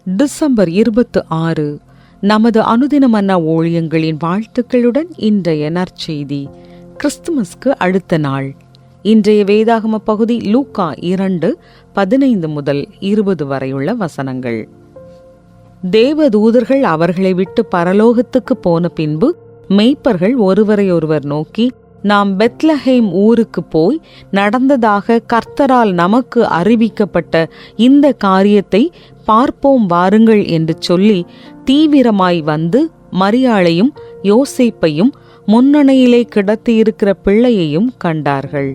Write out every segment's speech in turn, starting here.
December 26 நமது அனுதின மன்னா ஊழியங்களின் வாழ்த்துக்களுடன் இன்றைய நற்செய்தி. கிறிஸ்துமஸ்க்கு அடுத்த நாள். இன்றைய வேதாகம பகுதி லூக்கா 2:15 முதல் 20 வரையுள்ள வசனங்கள். தேவதூதர்கள் அவர்களை விட்டு பரலோகத்துக்கு போன பின்பு மேய்ப்பர்கள் ஒருவரையொருவர் நோக்கி, நாம் பெத்லஹேம் ஊருக்கு போய் நடந்ததாக கர்த்தரால் நமக்கு அறிவிக்கப்பட்ட இந்த காரியத்தை பார்ப்போம் வாருங்கள் என்று சொல்லி தீவிரமாய் வந்து மரியாளையும் யோசேப்பையும் முன்னணையிலே கிடத்தியிருக்கிற பிள்ளையையும் கண்டார்கள்.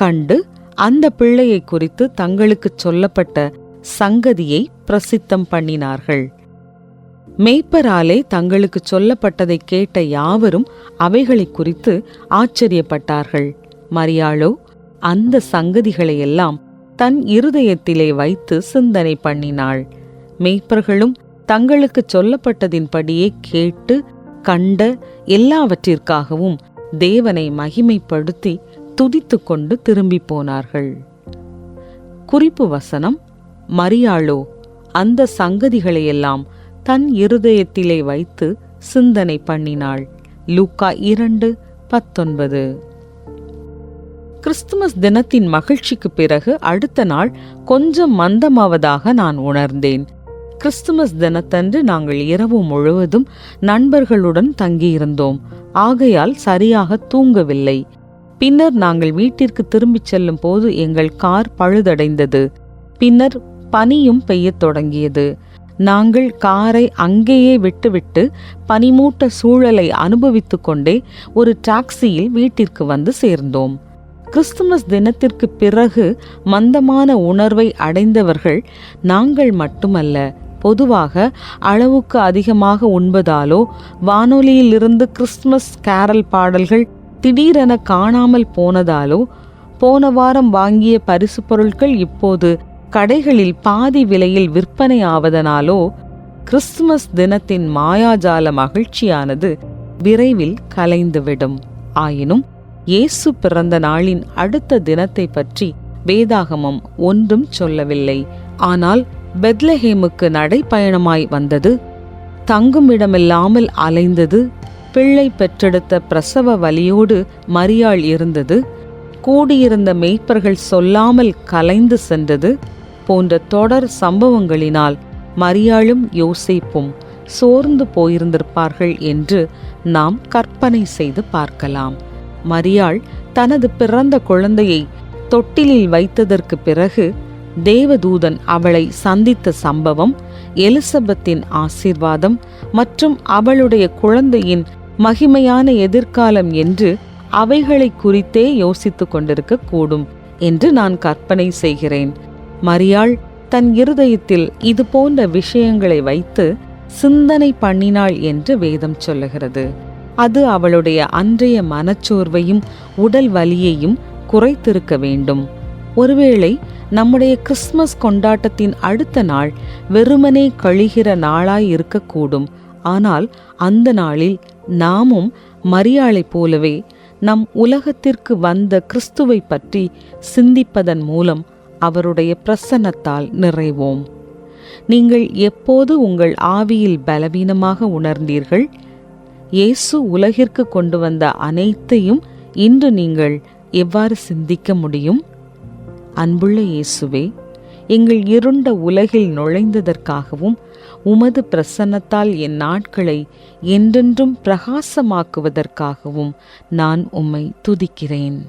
கண்டு அந்த பிள்ளையை குறித்து தங்களுக்கு சொல்லப்பட்ட சங்கதியை பிரசித்தம் பண்ணினார்கள். மேய்ப்பராலே தங்களுக்கு சொல்லப்பட்டதை கேட்ட யாவரும் அவைகளை குறித்து ஆச்சரியப்பட்டார்கள். மரியாளோ அந்த சங்கதிகளையெல்லாம் தன் இருதயத்திலே வைத்து சிந்தனை பண்ணினாள். மேய்ப்பர்களும் தங்களுக்கு சொல்லப்பட்டதின்படியே கேட்டு கண்ட எல்லாவற்றிற்காகவும் தேவனை மகிமைப்படுத்தி துதித்து கொண்டு திரும்பி போனார்கள். குறிப்பு வசனம்: மரியாளோ அந்த சங்கதிகளையெல்லாம் தன் இருதயத்திலே வைத்து சிந்தனை பண்ணினாள். லூக்கா 2:19. கிறிஸ்துமஸ் தினத்தின் மகிழ்ச்சிக்கு பிறகு அடுத்த நாள் கொஞ்சம் மந்தமாவதாக நான் உணர்ந்தேன். கிறிஸ்துமஸ் தினத்தன்று நாங்கள் இரவு முழுவதும் நண்பர்களுடன் தங்கியிருந்தோம். ஆகையால் சரியாக தூங்கவில்லை. பின்னர் நாங்கள் வீட்டிற்கு திரும்பிச் செல்லும் போது எங்கள் கார் பழுதடைந்தது. பின்னர் பனியும் பெய்யத் தொடங்கியது. நாங்கள் காரை அங்கேயே விட்டுவிட்டு பனிமூட்ட சூழலை அனுபவித்து கொண்டே ஒரு டாக்ஸியில் வீட்டிற்கு வந்து சேர்ந்தோம். கிறிஸ்துமஸ் தினத்திற்கு பிறகு மந்தமான உணர்வை அடைந்தவர்கள் நாங்கள் மட்டுமல்ல. பொதுவாக அளவுக்கு அதிகமாக உண்பதாலோ வானொலியிலிருந்து கிறிஸ்துமஸ் கேரல் பாடல்கள் திடீரென காணாமல் போனதாலோ போன வாரம் வாங்கிய பரிசு பொருட்கள் இப்போது கடைகளில் பாதி விலையில் விற்பனை ஆவதனாலோ கிறிஸ்துமஸ் தினத்தின் மாயாஜால மகிழ்ச்சியானது விரைவில் கலைந்துவிடும். ஆயினும் இயேசு பிறந்த நாளின் அடுத்த தினத்தை பற்றி வேதாகமம் ஒன்றும் சொல்லவில்லை. ஆனால் பெத்லஹேமுக்கு நடைப்பயணமாய் வந்தது, தங்குமிடமில்லாமல் அலைந்தது, பிள்ளை பெற்றெடுத்த பிரசவ வலியோடு மரியாள் இருந்தது, கூடியிருந்த மேய்ப்பர்கள் சொல்லாமல் கலைந்து சென்றது போன்ற தொடர் சம்பவங்களினால் மரியாளும் யோசேப்பும் சோர்ந்து போயிருந்திருப்பார்கள் என்று நாம் கற்பனை செய்து பார்க்கலாம். மரியாள் தனது பிறந்த குழந்தையை தொட்டிலில் வைத்ததற்கு பிறகு தேவதூதன் அவளை சந்தித்த சம்பவம், எலிசபெத்தின் ஆசீர்வாதம் மற்றும் அவளுடைய குழந்தையின் மகிமையான எதிர்காலம் என்று அவைகளை குறித்தே யோசித்து கொண்டிருக்க கூடும் என்று நான் கற்பனை செய்கிறேன். மரியாள் தன் இருதயத்தில் இது போன்ற விஷயங்களை வைத்து சிந்தனை பண்ணினாள் என்று வேதம் சொல்லுகிறது. அது அவளுடைய அன்றைய மனச்சோர்வையும் உடல் வலியையும் குறைத்திருக்க வேண்டும். ஒருவேளை நம்முடைய கிறிஸ்துமஸ் கொண்டாட்டத்தின் அடுத்த நாள் வெறுமனே கழிகிற நாளாய் இருக்கக்கூடும். ஆனால் அந்த நாளில் நாமும் மரியாளை போலவே நம் உலகத்திற்கு வந்த கிறிஸ்துவை பற்றி சிந்திப்பதன் மூலம் அவருடைய பிரசன்னத்தால் நிறைவோம். நீங்கள் எப்போது உங்கள் ஆவியில் பலவீனமாக உணர்ந்தீர்கள்? இயேசு உலகிற்கு கொண்டு வந்த அனைத்தையும் இன்று நீங்கள் எவ்வாறு சிந்திக்க முடியும்? அன்புள்ள இயேசுவே, எங்கள் இருண்ட உலகில் நுழைந்ததற்காகவும் உமது பிரசன்னத்தால் என் நாட்களை என்றென்றும் பிரகாசமாக்குவதற்காகவும் நான் உம்மை துதிக்கிறேன்.